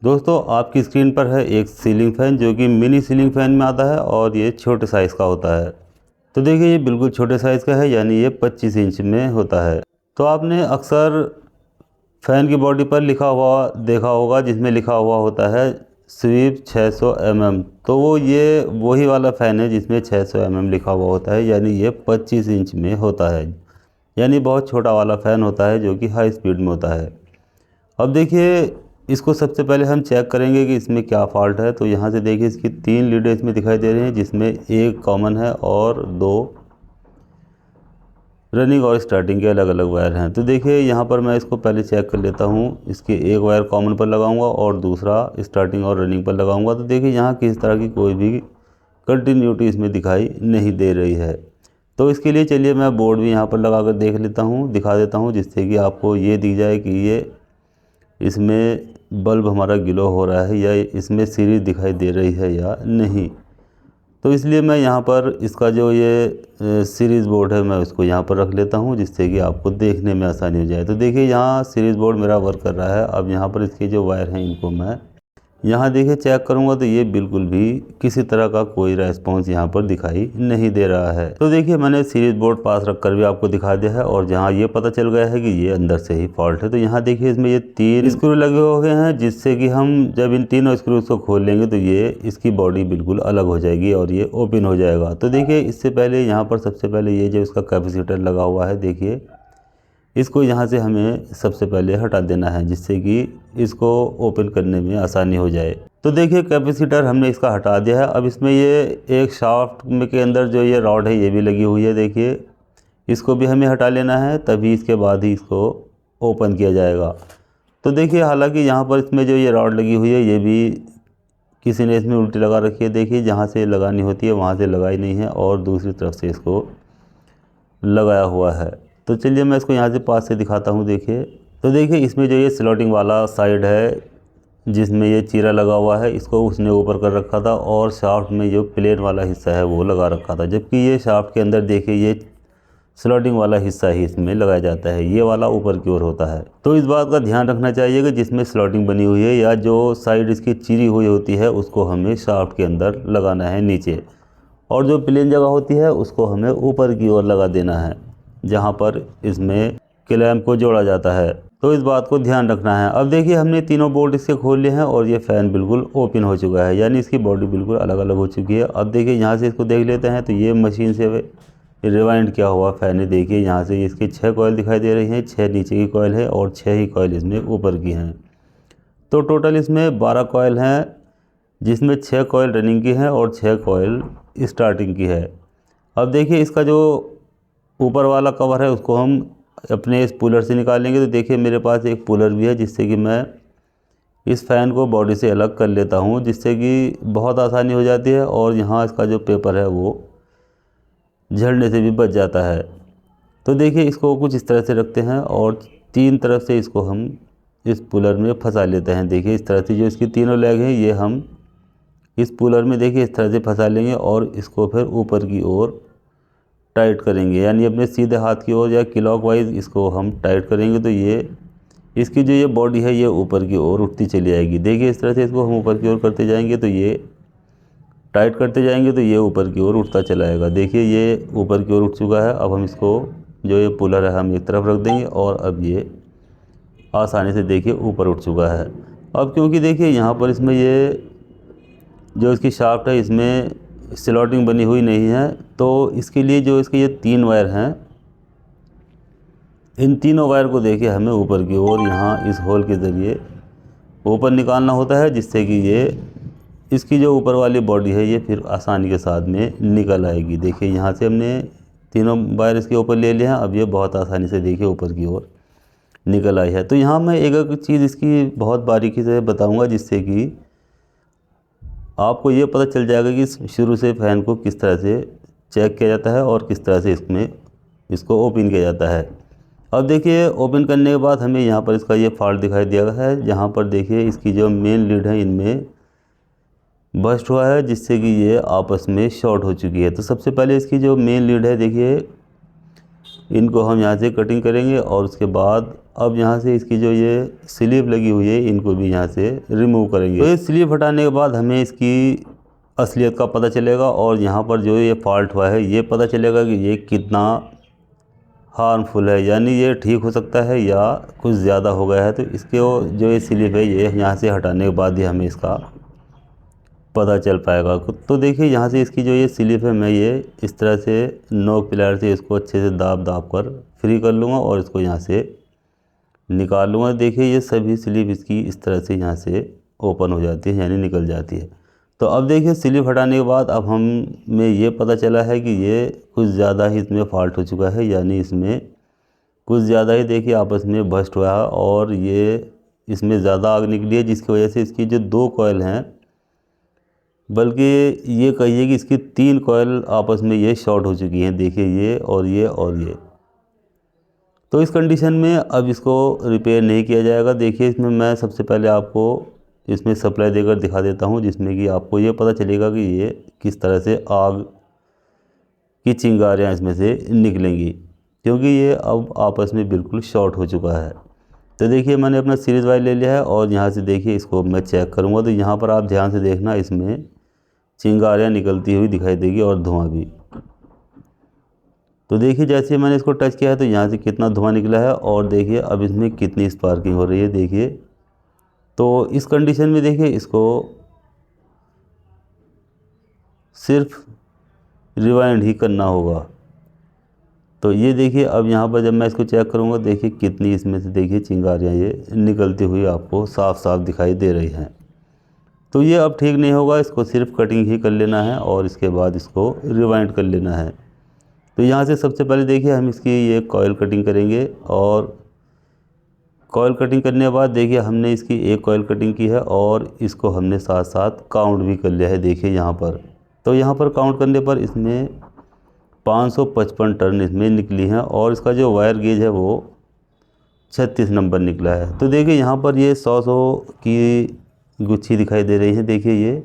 दोस्तों आपकी स्क्रीन पर है एक सीलिंग फ़ैन जो कि मिनी सीलिंग फ़ैन में आता है और ये छोटे साइज़ का होता है। तो देखिए ये बिल्कुल छोटे साइज़ का है, यानी ये 25 इंच में होता है। तो आपने अक्सर फ़ैन की बॉडी पर लिखा हुआ देखा होगा जिसमें लिखा हुआ होता है स्वीप 600 mm। तो ये वही वाला फ़ैन है जिसमें 600 mm लिखा हुआ होता है, यानी ये 25 इंच में होता है। यानी बहुत छोटा वाला फ़ैन होता है जो कि हाई स्पीड में होता है। अब देखिए इसको सबसे पहले हम चेक करेंगे कि इसमें क्या फ़ॉल्ट है। तो यहाँ से देखिए इसकी 3 लीडें इसमें दिखाई दे रही हैं, जिसमें एक कॉमन है और 2 रनिंग और स्टार्टिंग के अलग अलग वायर हैं। तो देखिए यहाँ पर मैं इसको पहले चेक कर लेता हूँ। इसके एक वायर कॉमन पर लगाऊंगा और दूसरा स्टार्टिंग और रनिंग पर लगाऊंगा। तो देखिए यहाँ किसी तरह की कोई भी कंटिन्यूटी इसमें दिखाई नहीं दे रही है। तो इसके लिए चलिए मैं बोर्ड भी यहाँ पर लगा कर देख लेता हूँ, दिखा देता हूँ, जिससे कि आपको ये दिख जाए कि ये इसमें बल्ब हमारा ग्लो हो रहा है या इसमें सीरीज दिखाई दे रही है या नहीं। तो इसलिए मैं यहाँ पर इसका जो ये सीरीज़ बोर्ड है मैं उसको यहाँ पर रख लेता हूँ, जिससे कि आपको देखने में आसानी हो जाए। तो देखिए यहाँ सीरीज़ बोर्ड मेरा वर्क कर रहा है। अब यहाँ पर इसके जो वायर हैं इनको मैं यहाँ देखिए चेक करूँगा तो ये बिल्कुल भी किसी तरह का कोई रेस्पॉन्स यहाँ पर दिखाई नहीं दे रहा है। तो देखिए मैंने सीरीज बोर्ड पास रख कर भी आपको दिखा दिया है और जहाँ ये पता चल गया है कि ये अंदर से ही फॉल्ट है। तो यहाँ देखिए इसमें ये 3 स्क्रू लगे हुए हैं, जिससे कि हम जब इन तीनों स्क्रूज को खोल लेंगे तो ये इसकी बॉडी बिल्कुल अलग हो जाएगी और ये ओपन हो जाएगा। तो देखिए इससे पहले यहाँ पर सबसे पहले ये जो इसका कैपेसिटर लगा हुआ है, देखिए इसको यहाँ से हमें सबसे पहले हटा देना है, जिससे कि इसको ओपन करने में आसानी हो जाए। तो देखिए कैपेसिटर हमने इसका हटा दिया है। अब इसमें ये एक शाफ्ट में के अंदर जो ये रॉड है ये भी लगी हुई है, देखिए इसको भी हमें हटा लेना है, तभी इसके बाद ही इसको ओपन किया जाएगा। तो देखिए हालांकि यहाँ पर इसमें जो ये रॉड लगी हुई है ये भी किसी ने इसमें उल्टी लगा रखी है। देखिए जहाँ से लगानी होती है वहाँ से लगाई नहीं है और दूसरी तरफ से इसको लगाया हुआ है। तो चलिए मैं इसको यहाँ से पास से दिखाता हूँ। देखिए तो देखिए इसमें जो ये स्लॉटिंग वाला साइड है जिसमें ये चीरा लगा हुआ है, इसको उसने ऊपर कर रखा था और शाफ्ट में जो प्लेन वाला हिस्सा है वो लगा रखा था, जबकि ये शाफ्ट के अंदर देखिए ये स्लॉटिंग वाला हिस्सा ही इसमें लगाया जाता है, ये वाला ऊपर की ओर होता है। तो इस बात का ध्यान रखना चाहिए कि जिसमें स्लॉटिंग बनी हुई है या जो साइड इसकी चिरी हुई होती है उसको हमें शाफ्ट के अंदर लगाना है नीचे, और जो प्लेन जगह होती है उसको हमें ऊपर की ओर लगा देना है जहाँ पर इसमें क्लैंप को जोड़ा जाता है। तो इस बात को ध्यान रखना है। अब देखिए हमने तीनों बोल्ट इसके खोल लिए हैं और ये फ़ैन बिल्कुल ओपन हो चुका है, यानी इसकी बॉडी बिल्कुल अलग अलग हो चुकी है। अब देखिए यहाँ से इसको देख लेते हैं। तो ये मशीन से रिवाइंड किया हुआ फ़ैन है। देखिए यहाँ से इसकी 6 कॉयल दिखाई दे रही हैं, 6 नीचे की कॉयल है और 6 ही कॉयल इसमें ऊपर की हैं। तो टोटल इसमें 12 कॉयल हैं, जिसमें 6 कॉयल रनिंग की हैं और 6 कॉयल स्टार्टिंग की है। अब देखिए इसका जो ऊपर वाला कवर है उसको हम अपने इस पुलर से निकालेंगे। तो देखिए मेरे पास एक पुलर भी है, जिससे कि मैं इस फ़ैन को बॉडी से अलग कर लेता हूँ, जिससे कि बहुत आसानी हो जाती है और यहाँ इसका जो पेपर है वो झड़ने से भी बच जाता है। तो देखिए इसको कुछ इस तरह से रखते हैं और 3 तरफ से इसको हम इस पुलर में फंसा लेते हैं। देखिए इस तरह से जो इसकी तीनों लेग हैं ये हम इस पुलर में देखिए इस तरह से फंसा लेंगे और इसको फिर ऊपर की ओर टाइट करेंगे, यानी अपने सीधे हाथ की ओर या क्लॉकवाइज इसको हम टाइट करेंगे। तो ये इसकी जो ये बॉडी है ये ऊपर की ओर उठती चली जाएगी। देखिए इस तरह से इसको हम ऊपर की ओर करते जाएंगे तो ये टाइट करते जाएंगे तो ये ऊपर की ओर उठता चला आएगा। देखिए ये ऊपर की ओर उठ चुका है। अब हम इसको जो ये पुलर है हम एक तरफ रख देंगे और अब ये आसानी से देखिए ऊपर उठ चुका है। अब क्योंकि देखिए यहाँ पर इसमें ये जो इसकी शाफ्ट है इसमें स्लॉटिंग बनी हुई नहीं है, तो इसके लिए जो इसके ये 3 वायर हैं, इन तीनों वायर को देखिए हमें ऊपर की ओर यहाँ इस होल के ज़रिए ऊपर निकालना होता है, जिससे कि ये इसकी जो ऊपर वाली बॉडी है ये फिर आसानी के साथ में निकल आएगी। देखिए यहाँ से हमने तीनों वायर इसके ऊपर ले लिए हैं। अब ये बहुत आसानी से देखिए ऊपर की ओर निकल आई है। तो यहाँ मैं एक एक चीज़ इसकी बहुत बारीकी से बताऊँगा, जिससे कि आपको ये पता चल जाएगा कि शुरू से फ़ैन को किस तरह से चेक किया जाता है और किस तरह से इसको ओपन किया जाता है। अब देखिए ओपन करने के बाद हमें यहाँ पर इसका ये फॉल्ट दिखाई दिया है, जहाँ पर देखिए इसकी जो मेन लीड है इनमें बस्ट हुआ है, जिससे कि ये आपस में शॉर्ट हो चुकी है। तो सबसे पहले इसकी जो मेन लीड है देखिए इनको हम यहाँ से कटिंग करेंगे और उसके बाद अब यहाँ से इसकी जो ये स्लिप लगी हुई है इनको भी यहाँ से रिमूव करेंगे। तो ये स्लिप हटाने के बाद हमें इसकी असलियत का पता चलेगा और यहाँ पर जो ये फॉल्ट हुआ है ये पता चलेगा कि ये कितना हार्मफुल है, यानी ये ठीक हो सकता है या कुछ ज़्यादा हो गया है। तो इसके जो ये स्लिप है ये यहाँ से हटाने के बाद ही हमें इसका पता चल पाएगा। तो देखिए यहाँ से इसकी जो ये स्लिप है मैं ये इस तरह से नोक प्लायर से इसको अच्छे से दाब कर फ्री कर लूँगा और इसको यहाँ से निकाल लूँगा। देखिए ये सभी स्लिप इसकी इस तरह से यहाँ से ओपन हो जाती है, यानी निकल जाती है। तो अब देखिए स्लिप हटाने के बाद अब हमें ये पता चला है कि ये कुछ ज़्यादा ही इसमें फॉल्ट हो चुका है, यानी इसमें कुछ ज़्यादा ही देखिए आपस में बस्ट हुआ है और ये इसमें ज़्यादा आग निकली है, जिसकी वजह से इसकी जो 2 कॉइल हैं, बल्कि ये कहिए कि इसकी 3 कॉइल आपस में ये शॉर्ट हो चुकी हैं। देखिए ये और ये और ये। तो इस कंडीशन में अब इसको रिपेयर नहीं किया जाएगा। देखिए इसमें मैं सबसे पहले आपको इसमें सप्लाई देकर दिखा देता हूँ, जिसमें कि आपको ये पता चलेगा कि ये किस तरह से आग की चिंगारियाँ इसमें से निकलेंगी, क्योंकि ये अब आपस में बिल्कुल शॉर्ट हो चुका है। तो देखिए मैंने अपना सीरीज़ वायर ले लिया है और यहाँ से देखिए इसको मैं चेक करूँगा। तो यहाँ पर आप ध्यान से देखना, इसमें चिंगारियाँ निकलती हुई दिखाई देगी और धुआं भी। तो देखिए जैसे मैंने इसको टच किया है तो यहाँ से कितना धुआं निकला है और देखिए अब इसमें कितनी स्पार्किंग हो रही है। देखिए तो इस कंडीशन में देखिए इसको सिर्फ रिवाइंड ही करना होगा। तो ये देखिए अब यहाँ पर जब मैं इसको चेक करूँगा, देखिए कितनी इसमें से देखिए चिंगारियाँ ये निकलती हुई आपको साफ साफ दिखाई दे रही हैं। तो ये अब ठीक नहीं होगा, इसको सिर्फ कटिंग ही कर लेना है और इसके बाद इसको रिवाइंड कर लेना है। तो यहाँ से सबसे पहले देखिए हम इसकी ये कॉइल कटिंग करेंगे और कॉइल कटिंग करने के बाद देखिए हमने इसकी एक कॉइल कटिंग की है और इसको हमने साथ साथ काउंट भी कर लिया है। देखिए यहाँ पर, तो यहाँ पर काउंट करने पर इसमें 555 टर्न इसमें निकली हैं और इसका जो वायर गेज है वो 36 नंबर निकला है। तो देखिए यहाँ पर ये 100 की गुच्छी दिखाई दे रही है। देखिए ये,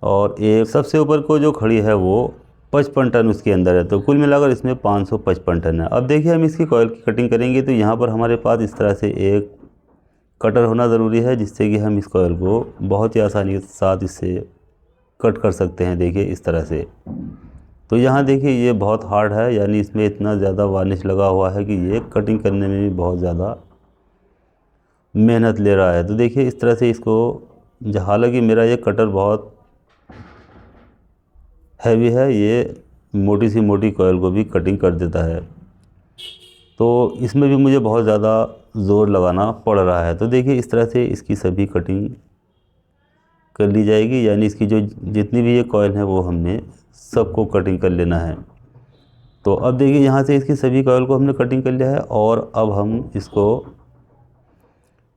और एक सबसे ऊपर को जो खड़ी है वो 55 टन उसके अंदर है। तो कुल मिलाकर इसमें 555 टन है। अब देखिए हम इसकी कॉइल की कटिंग करेंगे। तो यहाँ पर हमारे पास इस तरह से एक कटर होना ज़रूरी है, जिससे कि हम इस कॉइल को बहुत ही आसानी के साथ इससे कट कर सकते हैं। देखिए इस तरह से। तो यहाँ देखिए ये बहुत हार्ड है, यानी इसमें इतना ज़्यादा वार्निश लगा हुआ है कि ये कटिंग करने में भी बहुत ज़्यादा मेहनत ले रहा है। तो देखिए इस तरह से इसको, हालांकि मेरा ये कटर बहुत हैवी है, ये मोटी सी मोटी कॉइल को भी कटिंग कर देता है। तो इसमें भी मुझे बहुत ज़्यादा ज़ोर लगाना पड़ रहा है। तो देखिए इस तरह से इसकी सभी कटिंग कर ली जाएगी, यानी इसकी जो जितनी भी ये कॉइल है वो हमने सबको कटिंग कर लेना है। तो अब देखिए यहाँ से इसकी सभी कॉइल को हमने कटिंग कर लिया है और अब हम इसको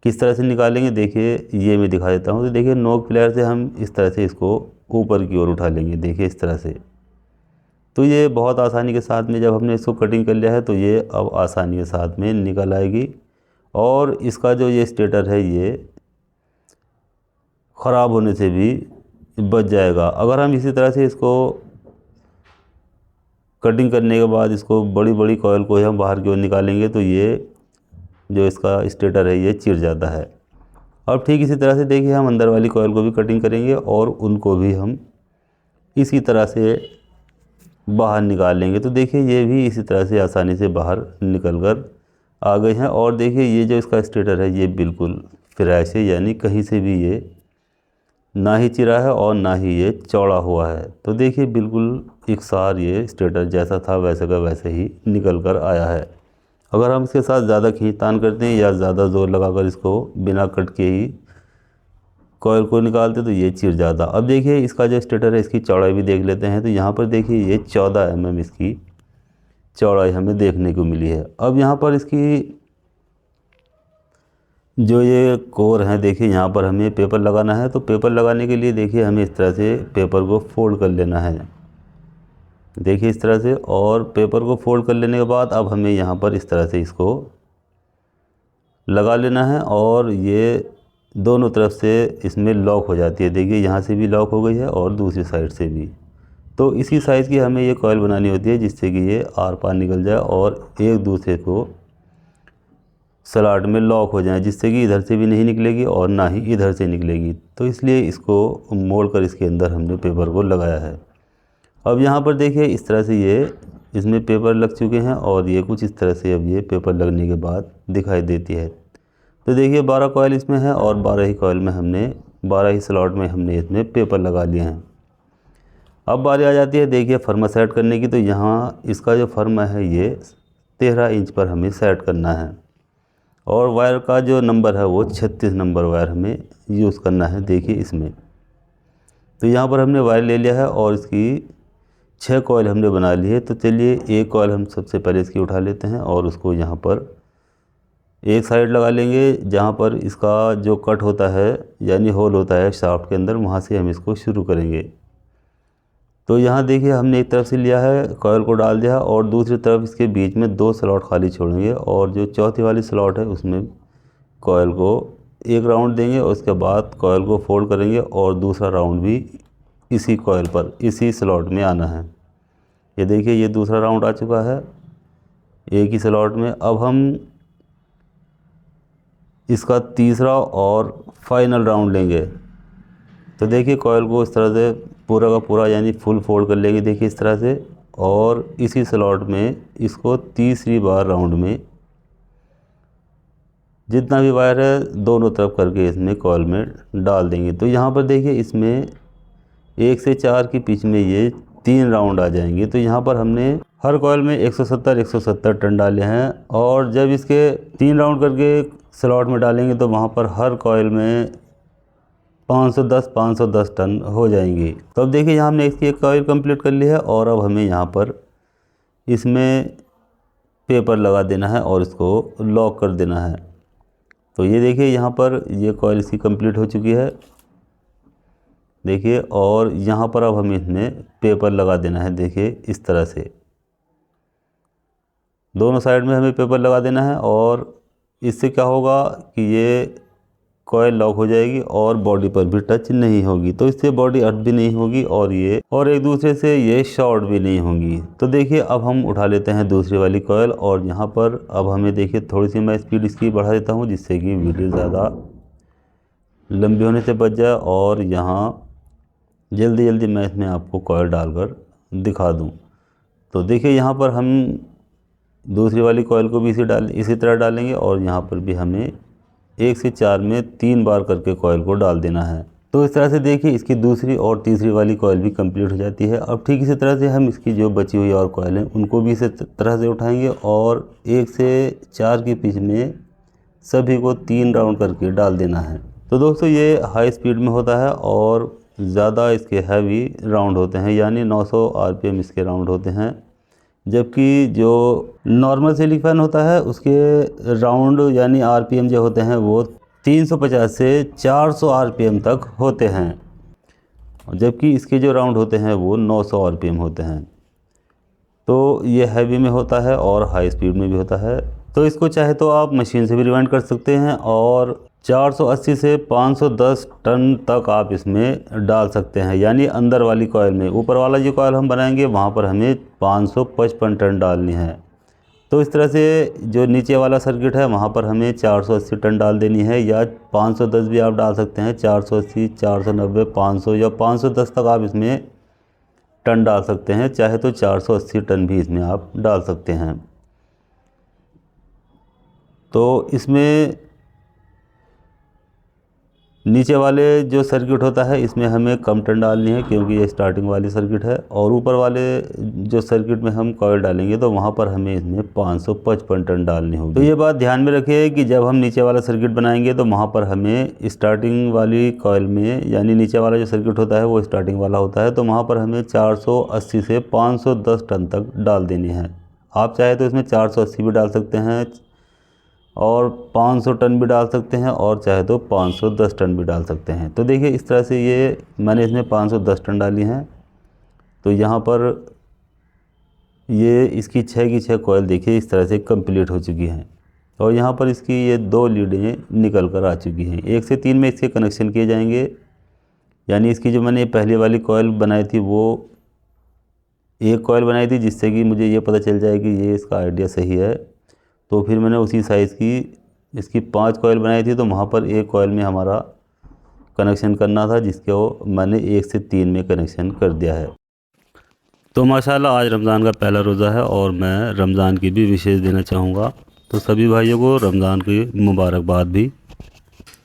किस तरह से निकालेंगे देखिए ये मैं दिखा देता हूँ। तो देखिए नोक प्लायर से हम इस तरह से इसको ऊपर की ओर उठा लेंगे। देखिए इस तरह से। तो ये बहुत आसानी के साथ में जब हमने इसको कटिंग कर लिया है तो ये अब आसानी के साथ में निकल आएगी और इसका जो ये स्टेटर है ये ख़राब होने से भी बच जाएगा। अगर हम इसी तरह से इसको कटिंग करने के बाद इसको बड़ी बड़ी कॉइल को हम बाहर की ओर निकालेंगे तो ये जो इसका स्टेटर है ये चिर जाता है। अब ठीक इसी तरह से देखिए हम अंदर वाली कॉइल को भी कटिंग करेंगे और उनको भी हम इसी तरह से बाहर निकाल लेंगे। तो देखिए ये भी इसी तरह से आसानी से बाहर निकल कर आ गए हैं। और देखिए ये जो इसका स्टेटर है ये बिल्कुल फ्रेश है, यानी कहीं से भी ये ना ही चिरा है और ना ही ये चौड़ा हुआ है। तो देखिए बिल्कुल एकसार ये स्टेटर जैसा था वैसे का वैसे ही निकल कर आया है। अगर हम इसके साथ ज़्यादा खींचतान करते हैं या ज़्यादा ज़ोर लगाकर इसको बिना कट के ही कॉइल को निकालते तो ये चिर जाता। अब देखिए इसका जो स्टेटर है इसकी चौड़ाई भी देख लेते हैं। तो यहाँ पर देखिए ये 14 mm इसकी चौड़ाई हमें देखने को मिली है। अब यहाँ पर इसकी जो ये कोर है देखिए यहाँ पर हमें पेपर लगाना है। तो पेपर लगाने के लिए देखिए हमें इस तरह से पेपर को फोल्ड कर लेना है। देखिए इस तरह से, और पेपर को फोल्ड कर लेने के बाद अब हमें यहाँ पर इस तरह से इसको लगा लेना है और ये दोनों तरफ से इसमें लॉक हो जाती है। देखिए यहाँ से भी लॉक हो गई है और दूसरी साइड से भी। तो इसी साइज़ की हमें ये कॉइल बनानी होती है जिससे कि ये आर पार निकल जाए और एक दूसरे को स्लॉट में लॉक हो जाए, जिससे कि इधर से भी नहीं निकलेगी और ना ही इधर से निकलेगी। तो इसलिए इसको मोड़ कर इसके अंदर हमने पेपर को लगाया है। अब यहाँ पर देखिए इस तरह से ये इसमें पेपर लग चुके हैं और ये कुछ इस तरह से अब ये पेपर लगने के बाद दिखाई देती है। तो देखिए 12 कॉयल इसमें है और 12 ही कॉयल में हमने 12 ही स्लॉट में हमने इसमें पेपर लगा लिए हैं। अब बारी आ जाती है देखिए फर्मा सेट करने की। तो यहाँ इसका जो फर्मा है ये 13 इंच पर हमें सेट करना है और वायर का जो नंबर है वो 36 नंबर वायर हमें यूज़ करना है। देखिए इसमें तो यहाँ पर हमने वायर ले लिया है और इसकी 6 कॉयल हमने बना ली है। तो चलिए एक कॉयल हम सबसे पहले इसकी उठा लेते हैं और उसको यहाँ पर एक साइड लगा लेंगे, जहाँ पर इसका जो कट होता है यानी होल होता है शाफ्ट के अंदर, वहाँ से हम इसको शुरू करेंगे। तो यहाँ देखिए हमने एक तरफ से लिया है, कॉयल को डाल दिया और दूसरी तरफ इसके बीच में 2 स्लॉट खाली छोड़ेंगे और जो चौथी वाली स्लॉट है उसमें कॉयल को एक राउंड देंगे और उसके बाद कॉयल को फोल्ड करेंगे और दूसरा राउंड भी इसी कॉयल पर इसी स्लॉट में आना है। ये देखिए ये दूसरा राउंड आ चुका है एक ही स्लॉट में। अब हम इसका तीसरा और फाइनल राउंड लेंगे। तो देखिए कॉयल को इस तरह से पूरा का पूरा यानी फुल फोल्ड कर लेंगे देखिए इस तरह से, और इसी स्लॉट में इसको तीसरी बार राउंड में जितना भी वायर है दोनों तरफ करके इसमें कॉयल में डाल देंगे। तो यहाँ पर देखिए इसमें 1 से 4 के बीच में ये 3 राउंड आ जाएंगे। तो यहाँ पर हमने हर कॉयल में 170 टन डाले हैं और जब इसके 3 राउंड करके स्लॉट में डालेंगे तो वहाँ पर हर कॉयल में 510 टन हो जाएंगी। तो अब देखिए यहाँ हमने इसकी एक कॉयल कंप्लीट कर ली है और अब हमें यहाँ पर इसमें पेपर लगा देना है और इसको लॉक कर देना है। तो ये देखिए यहाँ पर ये कॉयल इसकी कंप्लीट हो चुकी है देखिए, और यहाँ पर अब हमें इसमें पेपर लगा देना है देखिए इस तरह से दोनों साइड में हमें पेपर लगा देना है। और इससे क्या होगा कि ये कॉयल लॉक हो जाएगी और बॉडी पर भी टच नहीं होगी। तो इससे बॉडी अर्थ भी नहीं होगी और ये और एक दूसरे से ये शॉर्ट भी नहीं होंगी। तो देखिए अब हम उठा लेते हैं दूसरी वाली कॉयल और यहाँ पर अब हमें देखिए थोड़ी सी मैं स्पीड इसकी बढ़ा देता हूँ जिससे कि वीडियो ज़्यादा लंबी होने से बच जाए और यहाँ जल्दी जल्दी मैं इसमें आपको कॉयल डालकर दिखा दूँ। तो देखिए यहाँ पर हम दूसरी वाली कॉयल को भी इसी तरह डालेंगे और यहाँ पर भी हमें 1 से 4 में 3 बार करके कॉयल को डाल देना है। तो इस तरह से देखिए इसकी दूसरी और तीसरी वाली कॉयल भी कंप्लीट हो जाती है। अब ठीक इसी तरह से हम इसकी जो बची हुई और कॉयल हैं उनको भी इसी तरह से उठाएंगे और 1 से 4 के बीच में सभी को 3 राउंड करके डाल देना है। तो दोस्तों ये हाई स्पीड में होता है और ज़्यादा इसके हैवी राउंड होते हैं यानी 900 RPM इसके राउंड होते हैं, जबकि जो नॉर्मल सीलिंग फैन होता है उसके राउंड यानी RPM जो होते हैं वो 350 से 400 RPM तक होते हैं, जबकि इसके जो राउंड होते हैं वो 900 RPM होते हैं। तो ये हैवी में होता है और हाई स्पीड में भी होता है। तो इसको चाहे तो आप मशीन से भी रिवाइंड कर सकते हैं और 480 से 510 टन तक आप इसमें डाल सकते हैं यानी अंदर वाली कॉयल में। ऊपर वाला जो कॉयल हम बनाएंगे वहाँ पर हमें 555 टन डालनी है। तो इस तरह से जो नीचे वाला सर्किट है वहाँ पर हमें 480 टन डाल देनी है या 510 भी आप डाल सकते हैं। 480, 490, 500 या 510 तक आप इसमें टन डाल सकते हैं, चाहे तो 480 टन भी इसमें आप डाल सकते हैं। तो इसमें नीचे वाले जो सर्किट होता है इसमें हमें कम टन डालनी है क्योंकि ये स्टार्टिंग वाली सर्किट है, और ऊपर वाले जो सर्किट में हम कॉयल डालेंगे तो वहाँ पर हमें इसमें 555 टन डालनी होगी। तो ये बात ध्यान में रखिए कि जब हम नीचे वाला सर्किट बनाएंगे तो वहाँ पर हमें स्टार्टिंग वाली कॉयल में यानी नीचे वाला जो सर्किट होता है वो स्टार्टिंग वाला होता है, तो वहाँ पर हमें 480 से 510 टन तक डाल देनी है। आप चाहे तो इसमें 480 भी डाल सकते हैं और 500 टन भी डाल सकते हैं और चाहे तो 510 टन भी डाल सकते हैं। तो देखिए इस तरह से ये मैंने इसमें 510 टन डाली हैं। तो यहाँ पर ये इसकी 6 की 6 कॉयल देखिए इस तरह से कंप्लीट हो चुकी हैं और यहाँ पर इसकी ये 2 लीडें निकल कर आ चुकी हैं। 1 से 3 में इसके कनेक्शन किए जाएंगे यानी इसकी जो मैंने पहली वाली कॉयल बनाई थी वो एक कॉयल बनाई थी जिससे कि मुझे ये पता चल जाए कि ये इसका आइडिया सही है, तो फिर मैंने उसी साइज़ की इसकी 5 कॉइल बनाई थी, तो वहाँ पर एक कॉइल में हमारा कनेक्शन करना था, जिसके वो मैंने 1 से 3 में कनेक्शन कर दिया है। तो माशाल्लाह आज रमज़ान का पहला रोज़ा है और मैं रमज़ान की भी विशेष देना चाहूँगा। तो सभी भाइयों को रमज़ान की मुबारकबाद भी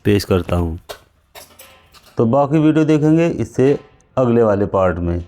पेश करता हूँ। तो बाकी वीडियो देखेंगे इससे अगले वाले पार्ट में।